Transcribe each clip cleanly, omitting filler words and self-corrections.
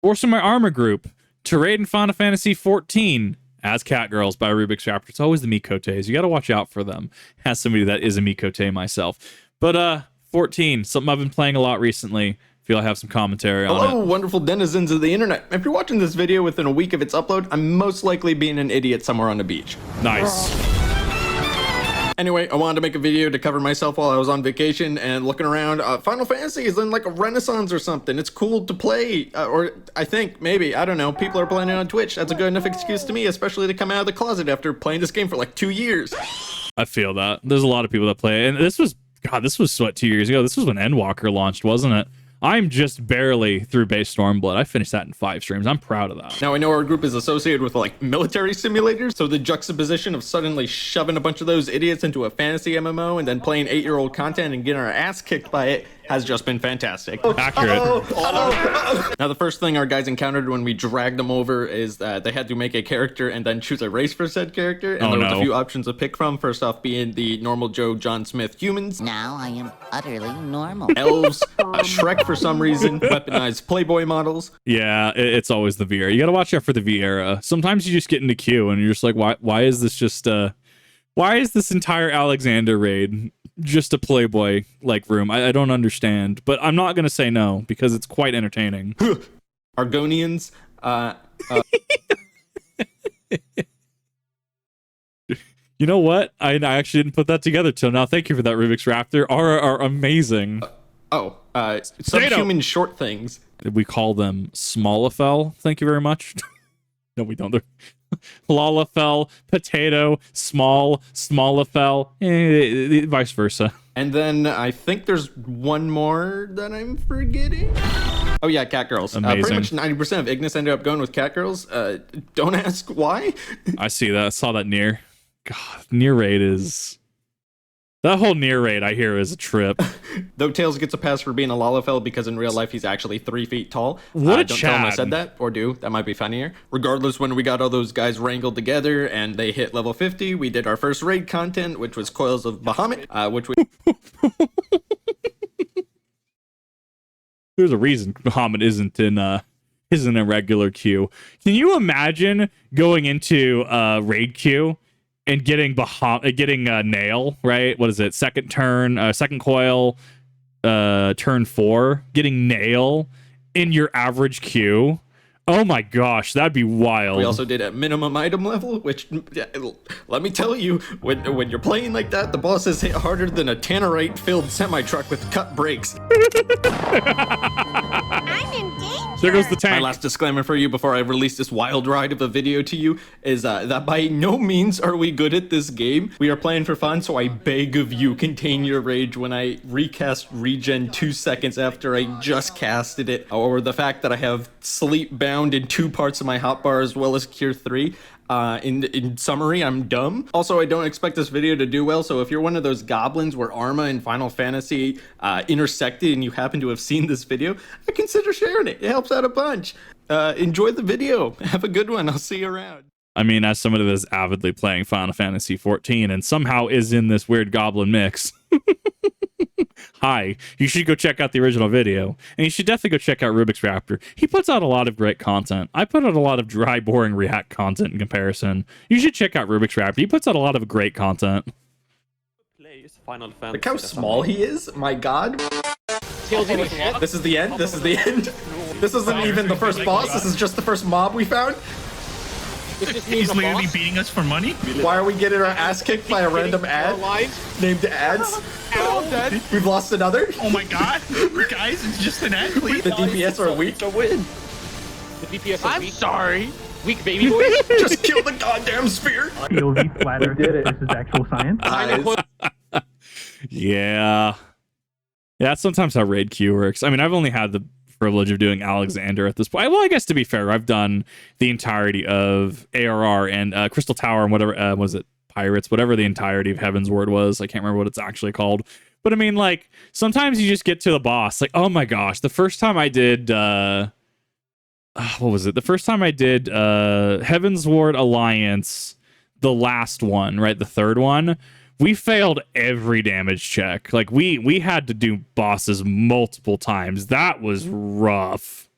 Forcing my Arma group to raid in Final Fantasy XIV as Catgirls by RubixRaptor. It's always the Mikotes. You got to watch out for them. As somebody that is a Mikote myself. But 14, something I've been playing a lot recently. Feel I have some commentary on it. Hello, wonderful denizens of the internet. If you're watching this video within a week of its upload, I'm most likely being an idiot somewhere on the beach. Nice. Anyway, I wanted to make a video to cover myself while I was on vacation and looking around. Final Fantasy is in like a renaissance or something. It's cool to play, or I think, maybe, I don't know. People are playing it on Twitch. That's a good enough excuse to me, especially to come out of the closet after playing this game for like 2 years. I feel that. There's a lot of people that play it. And this was what, 2 years ago? This was when Endwalker launched, wasn't it? I'm just barely through base Stormblood. I finished that in 5 streams. I'm proud of that. Now, I know our group is associated with like military simulators, so the juxtaposition of suddenly shoving a bunch of those idiots into a fantasy MMO and then playing 8-year-old content and getting our ass kicked by it has just been fantastic. Accurate. Now, the first thing our guys encountered when we dragged them over is that they had to make a character and then choose a race for said character, and there was a few options to pick from. First off being the normal Joe John Smith humans. Now I am utterly normal. Elves, Shrek for some reason, weaponized Playboy models. Yeah, it's always the V era. You got to watch out for the V era. Sometimes you just get into queue and you're just like, why is this just why is this entire Alexander raid just a Playboy like room? I don't understand, but I'm not gonna say no because it's quite entertaining. Argonians. You know what? I actually didn't put that together till now. Thank you for that, RubixRaptor. Are amazing. Subhuman short things. We call them Smallafell. Thank you very much. No, we don't. Lalafell, potato, Smallafell, vice versa. And then I think there's one more that I'm forgetting. Oh yeah, Catgirls. Pretty much 90% of Ignis ended up going with Catgirls. Don't ask why. I see that. I saw that near. God, near raid is... That whole near raid I hear is a trip. Though Tails gets a pass for being a Lalafell because in real life he's actually 3 feet tall. What a don't tell him I said that, or do. That might be funnier. Regardless, when we got all those guys wrangled together and they hit level 50, we did our first raid content, which was Coils of Bahamut, which we... There's a reason Bahamut isn't in a regular queue. Can you imagine going into raid queue and getting nail, right? What is it? Second coil, turn 4, getting nail in your average queue. Oh my gosh, that'd be wild. We also did a minimum item level, which, let me tell you, when you're playing like that, the bosses hit harder than a tannerite-filled semi-truck with cut brakes. I'm in danger. There goes the tank. My last disclaimer for you before I release this wild ride of a video to you is that by no means are we good at this game. We are playing for fun, so I beg of you, contain your rage when I recast regen 2 seconds after I just casted it, or the fact that I have sleep bound in 2 parts of my hotbar as well as cure 3. In summary, I'm dumb. Also, I don't expect this video to do well, so if you're one of those goblins where Arma and Final Fantasy intersected and you happen to have seen this video, I consider sharing it. It helps out a bunch. Enjoy the video. Have a good one. I'll see you around. I mean, as somebody that's avidly playing Final Fantasy XIV and somehow is in this weird goblin mix, hi, you should go check out the original video, and you should definitely go check out RubixRaptor. He puts out a lot of great content. I put out a lot of dry, boring React content in comparison. You should check out RubixRaptor. He puts out a lot of great content. Final Fantasy. Look how small he is. My God. This is the end. This is the end. This isn't even the first boss. This is just the first mob we found. He's literally beating us for money. Why are we getting our ass kicked by a random ad named Ads? We've lost another. Oh my god, guys, it's just an ad, please. The DPS are weak. To win. The DPS are weak. Sorry. Weak baby boys. Just kill the goddamn sphere. POV flatter. This is actual science. Yeah. That's sometimes how raid queue works. I mean, I've only had the privilege of doing Alexander at this point. Well, I guess to be fair, I've done the entirety of ARR and Crystal Tower and whatever, was it Pirates, whatever the entirety of Heaven's Ward was. I can't remember what it's actually called. But I mean, like, sometimes you just get to the boss. Like, oh my gosh, the first time I did, what was it? The first time I did Heaven's Ward Alliance, the last one, right? The third one. We failed every damage check. Like, we had to do bosses multiple times. That was rough.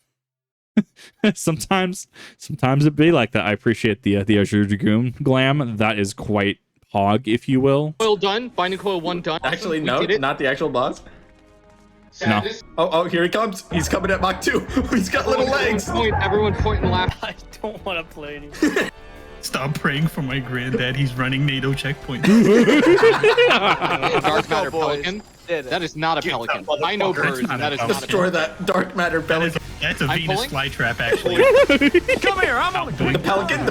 sometimes it be like that. I appreciate the Azure Dragoon glam. That is quite hog, if you will. Coil done. Binding coil 1 done. Actually, We no, did it. not the actual boss. No. Oh, here he comes. He's coming at Mach 2. He's got little legs. Everyone point and laugh. I don't want to play anymore. Stop praying for my granddad. He's running NATO checkpoint. Dark matter pelican. That is not a pelican. I know birds. That is not a Destroy pelican. that dark matter pelican. That's a I'm Venus pulling. flytrap, actually. Come here, I'm on The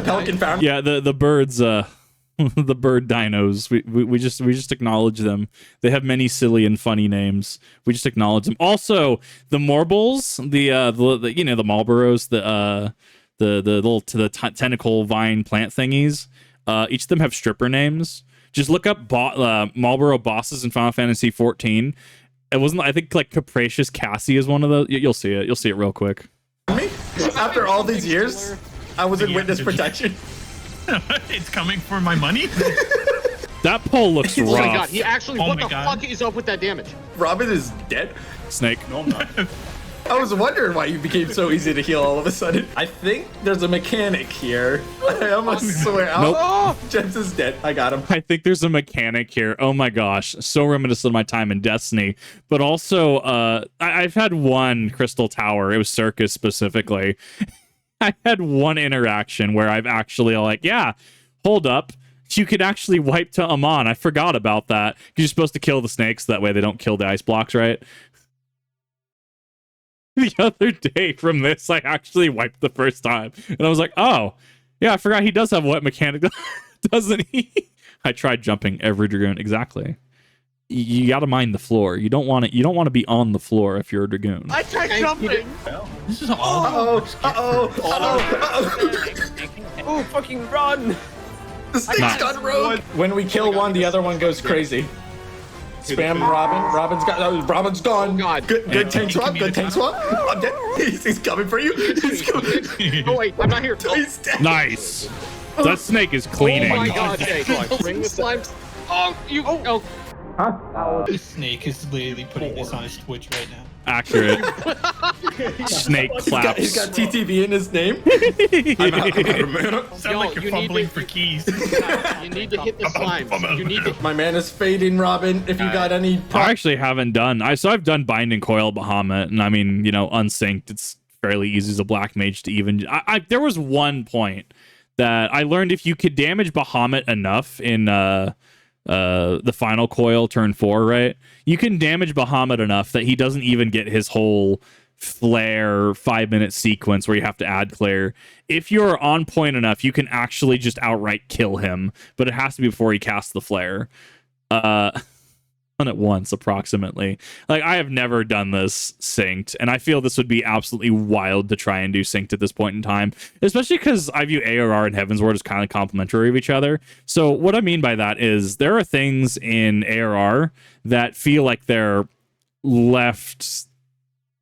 pelican found. Yeah, the birds, the bird dinos. We just acknowledge them. They have many silly and funny names. We just acknowledge them. Also, the Morbles, the you know, the Marlboros, the little tentacle vine plant thingies. Each of them have stripper names. Just look up Marlboro bosses in Final Fantasy XIV. It wasn't. I think like Capricious Cassie is one of those. You'll see it. You'll see it real quick. Me? After all these years, I was in witness protection. It's coming for my money. That pole looks Oh my god, rough. he actually, Oh what my the God. fuck is up with that damage? Robin is dead. Snake. No, I'm not. I was wondering why you became so easy to heal all of a sudden. I think there's a mechanic here. I almost swear. Nope. Oh, James is dead. I got him. I think there's a mechanic here. Oh my gosh, so reminiscent of my time in Destiny. But also, I've had one Crystal Tower. It was Circus specifically. I had one interaction where I've actually like, yeah, hold up. You could actually wipe to Amon. I forgot about that. You're supposed to kill the snakes. That way they don't kill the ice blocks, right? The other day from this, I actually wiped the first time. And I was like, oh, yeah, I forgot he does have a wet mechanic, doesn't he? I tried jumping every Dragoon. Exactly. You got to mind the floor. You don't want to be on the floor if you're a Dragoon. I tried jumping. This is all. Oh, fucking run. The snake's Nice. gone rogue. When we kill one, the other one goes crazy. Spam Robin. Robin's gone. Oh, God. Good tank swap. Good tank swap. I'm dead. He's coming for you. He's coming. Oh wait, I'm not here. Oh, He's dead. Nice. That snake is cleaning. my god, Jay. Bring the slimes. Oh, you. Oh. This snake is literally putting this on his Twitch right now. Accurate. Snake claps. He's got TTV in his name. I'm out of mana. Sound Yo, like you're you need fumbling to- for keys. You need to hit the slimes. You need to. My mana's fading, Robin. If you got any. I actually haven't done. I've done Binding Coil of Bahamut, and I mean, you know, unsynced. It's fairly easy as a black mage to even. There was one point that I learned if you could damage Bahamut enough in the final coil turn 4, right? You can damage Bahamut enough that he doesn't even get his whole flare 5-minute sequence where you have to add clear. If you're on point enough, you can actually just outright kill him, but it has to be before he casts the flare. Done it once approximately. Like, I have never done this synced, and I feel this would be absolutely wild to try and do synced at this point in time, especially because I view ARR and Heavensward as kind of complementary of each other. So what I mean by that is there are things in ARR that feel like they're left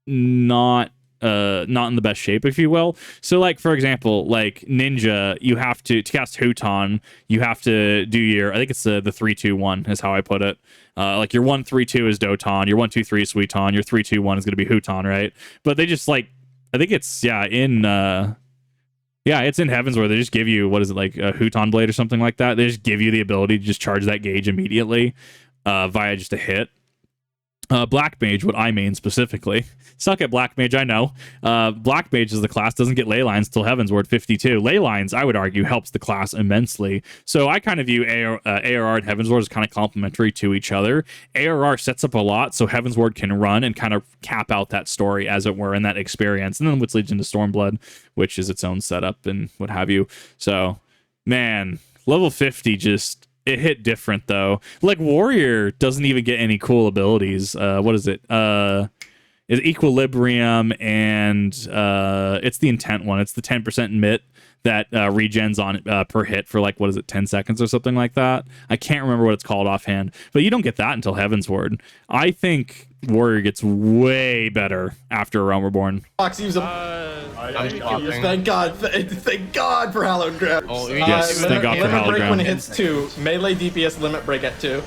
not in the best shape, if you will. So, like, for example, like Ninja, you have to cast Huton, you have to do your, I think it's the 3-2-1 is how I put it. Like your 1-3-2 is Doton, your 1-2-3 is Suiton, your 3-2-1 is going to be Huton, right? But they just like, I think it's in Heavens where they just give you, what is it, like a Huton Blade or something like that. They just give you the ability to just charge that gauge immediately via just a hit. Black Mage, what I mean specifically. Suck at Black Mage, I know. Black Mage is the class, doesn't get ley lines till Heavensward 52. Ley lines, I would argue, helps the class immensely. So I kind of view ARR and Heavensward as kind of complementary to each other. ARR sets up a lot so Heavensward can run and kind of cap out that story, as it were, in that experience. And then which leads into Stormblood, which is its own setup and what have you. So, man, level 50 just... it hit different though. Like Warrior doesn't even get any cool abilities. What is it? Is Equilibrium, and it's the intent one. It's the 10% mitt that regens on per hit for like, what is it, 10 seconds or something like that. I can't remember what it's called offhand, but you don't get that until Heavensward. I think Warrior gets way better after Realm Reborn. Fox use him. Thank God. Thank God for Hallowed Ground. Oh, Yes, thank God for Limit Hallowed break when Ground. it hits 2. Melee DPS limit break at 2.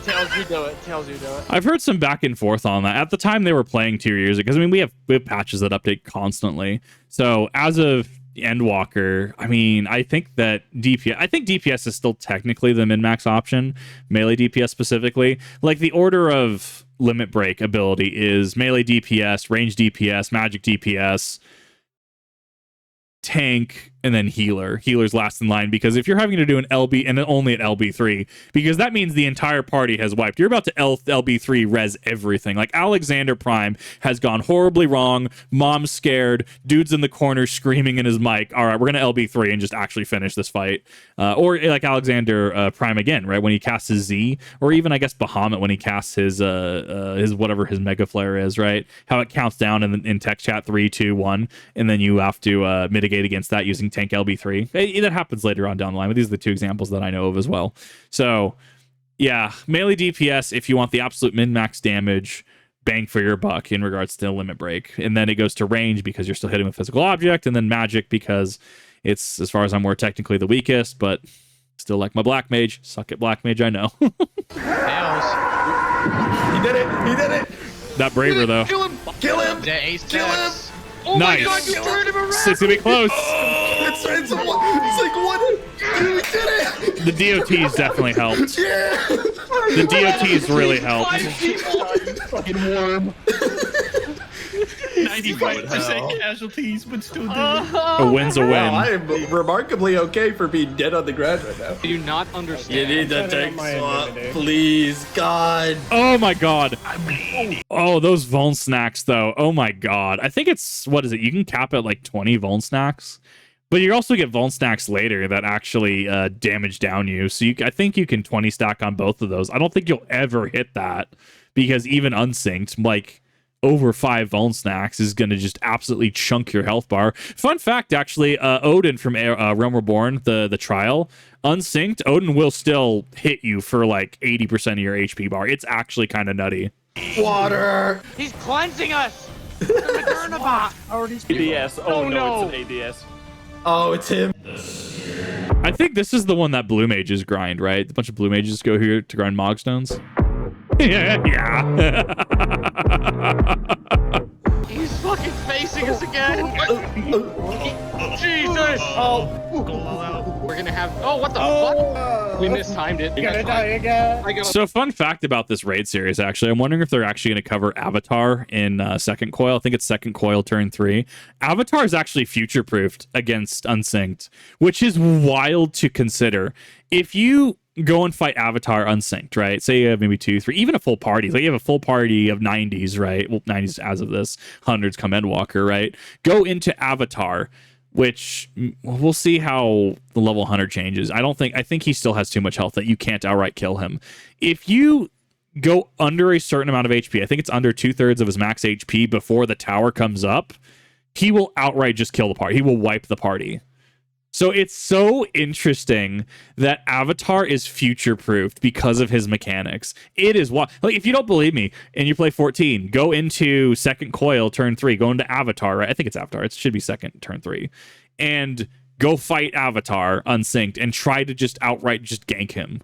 Tails, you do it. Tails, you do it. I've heard some back and forth on that. At the time they were playing 2 years ago, because I mean we have patches that update constantly. So as of Endwalker, I mean, I think DPS is still technically the min-max option, melee DPS specifically. Like the order of limit break ability is melee DPS, range DPS, magic DPS, tank, and then healer. Healer's last in line, because if you're having to do an LB and only at LB3, because that means the entire party has wiped. You're about to LB3 res everything. Like Alexander Prime has gone horribly wrong. Mom's scared. Dude's in the corner screaming in his mic. All right, we're gonna LB3 and just actually finish this fight. Or like Alexander Prime again, right? When he casts his Z, or even I guess Bahamut when he casts his whatever his mega flare is, right? How it counts down in text chat 3, 2, 1, and then you have to mitigate against that using tank LB3. That happens later on down the line, but these are the two examples that I know of as well. So yeah, melee DPS if you want the absolute min-max damage, bang for your buck in regards to limit break. And then it goes to range because you're still hitting with physical object, and then magic because it's, as far as I'm aware, technically the weakest, but still like my black mage. Suck at black mage, I know. Tails. He did it! He did it! That braver though. Kill him! Kill him! The ace Kill him! tax. Oh Nice. my god, you turned him around! It's gonna be close. It's like what? You did it! The DOTs definitely helped. Yeah! The DOTs really helped. fucking worm. 95% casualties, but still did it. A win's a win. Wow, I am remarkably okay for being dead on the ground right now. I do not understand. You need to take swap, please, God. Oh my god. Oh, those Vuln snacks though. Oh my god. I think it's, what is it? You can cap at like 20 Vuln snacks, but you also get Vuln snacks later that actually damage down you. So I think you can 20 stack on both of those. I don't think you'll ever hit that, because even unsynced, like over 5 Vuln snacks is going to just absolutely chunk your health bar. Fun fact, actually, Odin from Realm Reborn, the trial, unsynced, Odin will still hit you for like 80% of your HP bar. It's actually kind of nutty. Water! He's cleansing us. ADS. Oh no, it's an ADS. Oh, it's him. I think this is the one that blue mages grind, right? A bunch of blue mages go here to grind Mogstones. Yeah. He's fucking facing us again. Jesus. We're gonna have. Oh, what the fuck? We mistimed it. Gonna die again. So fun fact about this raid series, actually, I'm wondering if they're actually going to cover Avatar in second coil. I think it's second coil turn 3. Avatar is actually future-proofed against unsynced, which is wild to consider. If you go and fight Avatar unsynced, right? Say you have maybe 2, 3, even a full party. Like you have a full party of 90s, right? Well, 90s as of this, 100s come Endwalker, right? Go into Avatar, which we'll see how the level 100 changes. I think he still has too much health that you can't outright kill him. If you go under a certain amount of HP, I think it's under 2/3 of his max HP before the tower comes up, he will outright just kill the party. He will wipe the party. So it's so interesting that Avatar is future-proofed because of his mechanics. It is what, like, if you don't believe me and you play 14, go into second coil turn 3, go into Avatar, right? I think it's Avatar. It should be second turn 3, and go fight Avatar unsynced and try to just outright just gank him.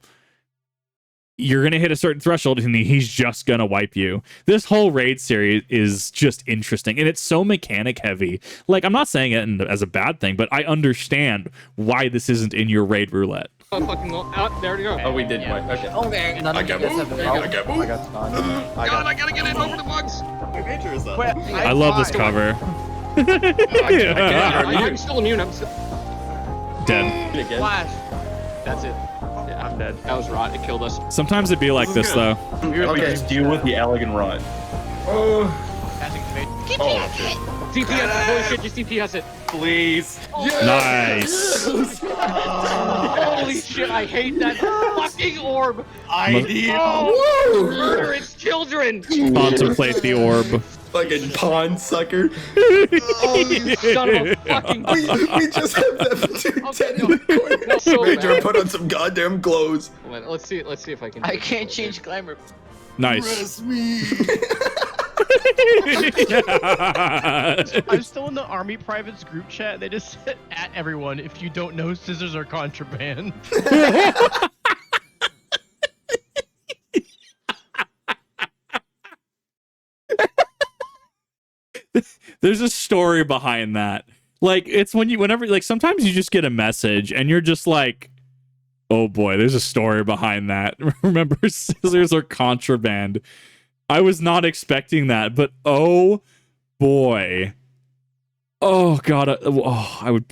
You're gonna hit a certain threshold and he's just gonna wipe you. This whole raid series is just interesting, and it's so mechanic heavy. Like, I'm not saying it as a bad thing, but I understand why this isn't in your raid roulette. Oh, fucking there we go. Oh, we did wipe. Okay. Oh, there. None of you guys have been. I got God, I gotta get in over the bugs. I love this cover. I'm still immune. I'm still Dead. Flash. That's it. Yeah, I'm dead. That was rot. It killed us. Sometimes it'd be like this though. Okay. Just deal with the elegant rot. DPS. Holy shit, just DPS it. Please. Nice. Holy shit, I hate that fucking orb. Woo! Murder its children. Contemplate the orb. Fucking pawn sucker. Oh, you son of a fucking. We just have that No, so Ranger, bad. put on some goddamn clothes. Wait, let's see if I can. I can't change glamour. Nice. I'm still in the Army Privates group chat. They just said at everyone, if you don't know, scissors are contraband. There's a story behind that. Like, it's whenever, like, sometimes you just get a message and you're just like, oh boy, there's a story behind that. Remember, scissors are contraband. I was not expecting that, but oh boy. Oh god. I would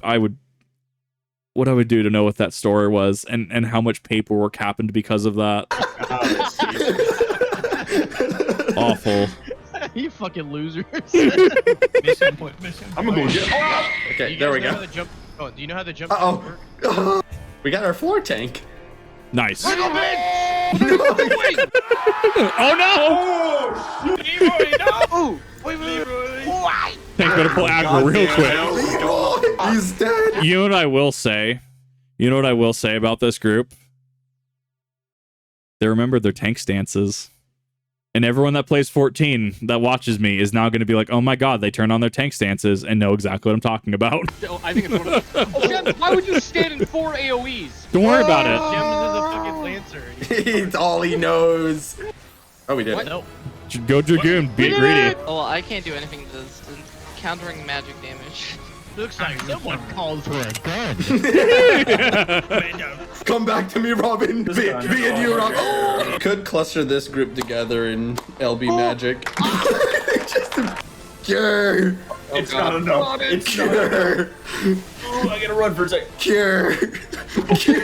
what I would do to know what that story was and how much paperwork happened because of that. Awful. You fucking losers. Mission point. I'm gonna go get. Okay, You there guys we know go. how the jump- Oh, do you know how the jump? Uh-oh. We got our floor tank. Nice. No. Oh no! Tank's gonna pull aggro real quick. He's dead. You know what I will say? About this group? They remember their tank stances. And everyone that plays 14 that watches me is now going to be like, oh my god, they turn on their tank stances and know exactly what I'm talking about. I think it's one of the. Oh, Gems, why would you stand in 4 AoEs? Don't worry about it. Gems is a fucking lancer. It's all he knows. Oh, we did it. Nope. Go Dragoon, be greedy. Oh, well, I can't do anything to this. It's countering magic damage. Looks like someone called for a gun. Come back to me, Robin. Be in you, Robin. Oh. Could cluster this group together in LB magic. Just a cure. It's not enough. It's Cure. Oh, I gotta run for a sec. Cure. Cure.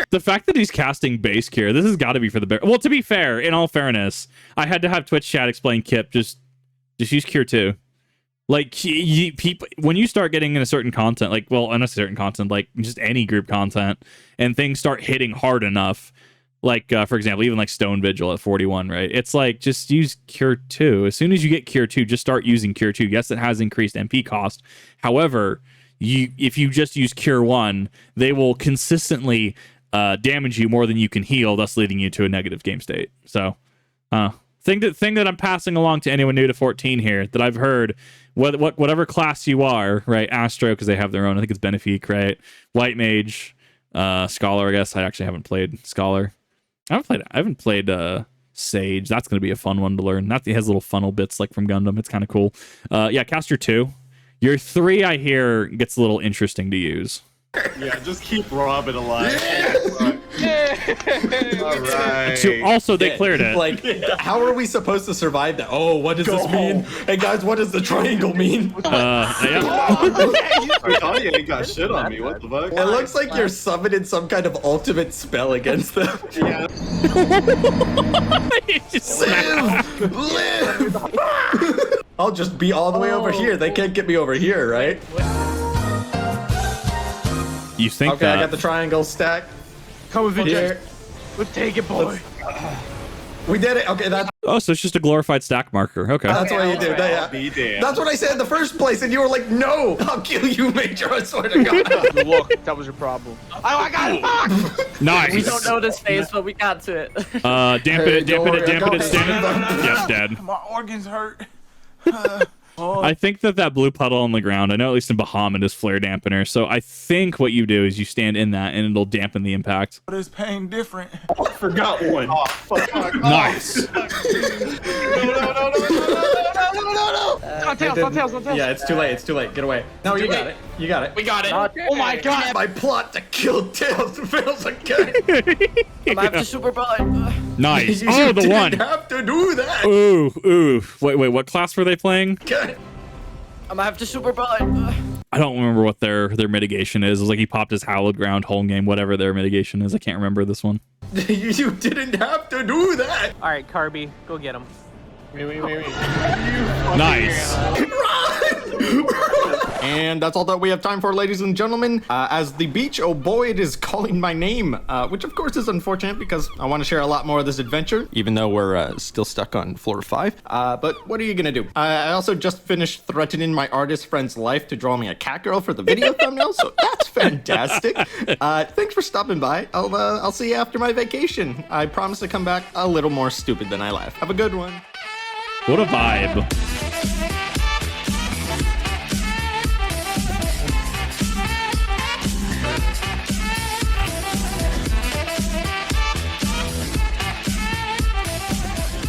The fact that he's casting base cure, this has got to be for the bear. Well, to be fair, in all fairness, I had to have Twitch chat explain Kip. Just use cure too. Like, people, when you start getting into certain content, like, well, not certain content, like just any group content, and things start hitting hard enough, like, for example, even like Stone Vigil at 41, right? It's like, just use Cure 2. As soon as you get Cure 2, just start using Cure 2. Yes, it has increased MP cost. However, if you just use Cure 1, they will consistently damage you more than you can heal, thus leading you to a negative game state. So, thing that I'm passing along to anyone new to 14 here that I've heard, whatever class you are, right? Astro, because they have their own. I think it's Benefic, right? White Mage, Scholar. I guess I actually haven't played Scholar. I haven't played Sage. That's going to be a fun one to learn. That has little funnel bits like from Gundam. It's kind of cool. Yeah, cast your 2. Your 3, I hear, gets a little interesting to use. Yeah, just keep Robin alive. All right. So also, they cleared it. Like, how are we supposed to survive that? Oh, what does this mean? Hey guys, what does the triangle mean? Yeah. I thought you ain't got shit on me. What the fuck? It looks like you're summoning some kind of ultimate spell against them. Yeah. Live! I'll just be all the way over here. They can't get me over here, right? You think Okay, that? I got the triangle stack. Come with me, Here. Gems. Let's take it, boy. We did it. Okay, that's Oh, so it's just a glorified stack marker. Okay. what you do. I'll be damned. That's what I said in the first place, and you were like, "No, I'll kill you, Major." I swear to God. Look, that was your problem. Oh, I got it. Fuck! Nice. We don't know this phase, but we got to it. Dampen it, dampen it, dampen it, stand it. Yep, dead. My organs hurt. I think that blue puddle on the ground, I know at least in Bahamut, is flare dampener. So I think what you do is you stand in that and it'll dampen the impact. But is pain different? I forgot one. Oh, fuck. Nice. No. On tails. Yeah, it's too late. It's too late. Get away. No, you got it. You got it. We got it. Oh my god. My plot to kill Tails fails again. I have to super button. Nice. You Oh, the didn't one. have to do that. Ooh. Wait, what class were they playing? Okay. I'm gonna have to super button. I don't remember what their mitigation is. It was like he popped his hallowed ground whole game, whatever their mitigation is. I can't remember this one. You didn't have to do that. All right, Carby, go get him. Wait. Nice. And that's all that we have time for, ladies and gentlemen. As the beach, oh boy, it is calling my name, which of course is unfortunate because I want to share a lot more of this adventure, even though we're still stuck on floor 5. But what are you gonna do? I also just finished threatening my artist friend's life to draw me a cat girl for the video thumbnail, so that's fantastic. Thanks for stopping by. I'll see you after my vacation. I promise to come back a little more stupid than I left. Have a good one. What a vibe.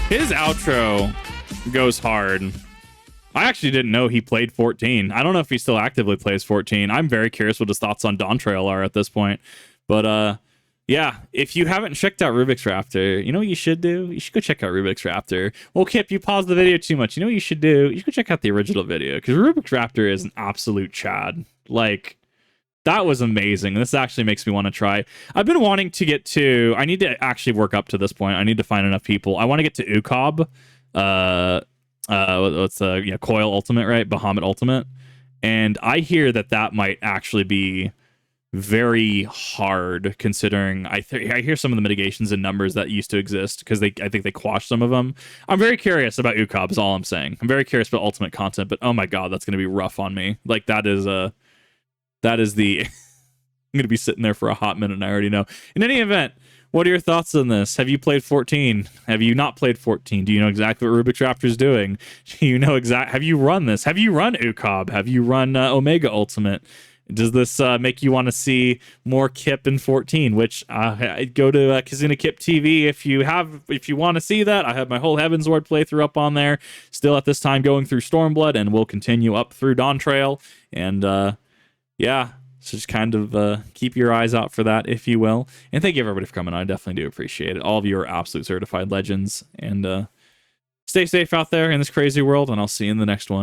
His outro goes hard. I actually didn't know he played 14. I don't know if he still actively plays 14. I'm very curious what his thoughts on Dawn Trail are at this point. But yeah, if you haven't checked out RubixRaptor, you know what you should do? You should go check out RubixRaptor. Well, Kip, you paused the video too much. You know what you should do? You should go check out the original video, because RubixRaptor is an absolute chad. Like, that was amazing. This actually makes me want to try. I've been wanting to get to... I need to actually work up to this point. I need to find enough people. I want to get to UCOB. What's Coil Ultimate, right? Bahamut Ultimate. And I hear that might actually be very hard, considering I hear some of the mitigations and numbers that used to exist, because I think they quashed some of them. I'm very curious about UCOB is all I'm saying. I'm very curious about Ultimate content, but oh my god, that's going to be rough on me. Like, that is the I'm going to be sitting there for a hot minute, and I already know. In any event, what are your thoughts on this? Have you played 14? Have you not played 14? Do you know exactly what RubixRaptor is doing? Do you know have you run this? Have you run UCOB? Have you run Omega Ultimate? Does this make you want to see more Kip in 14? Which go to Kazuna Kip TV if you want to see that. I have my whole Heavensward playthrough up on there. Still at this time going through Stormblood, and we'll continue up through Dawn Trail. And yeah. So just kind of keep your eyes out for that, if you will. And thank you, everybody, for coming on. I definitely do appreciate it. All of you are absolute certified legends. And stay safe out there in this crazy world, and I'll see you in the next one.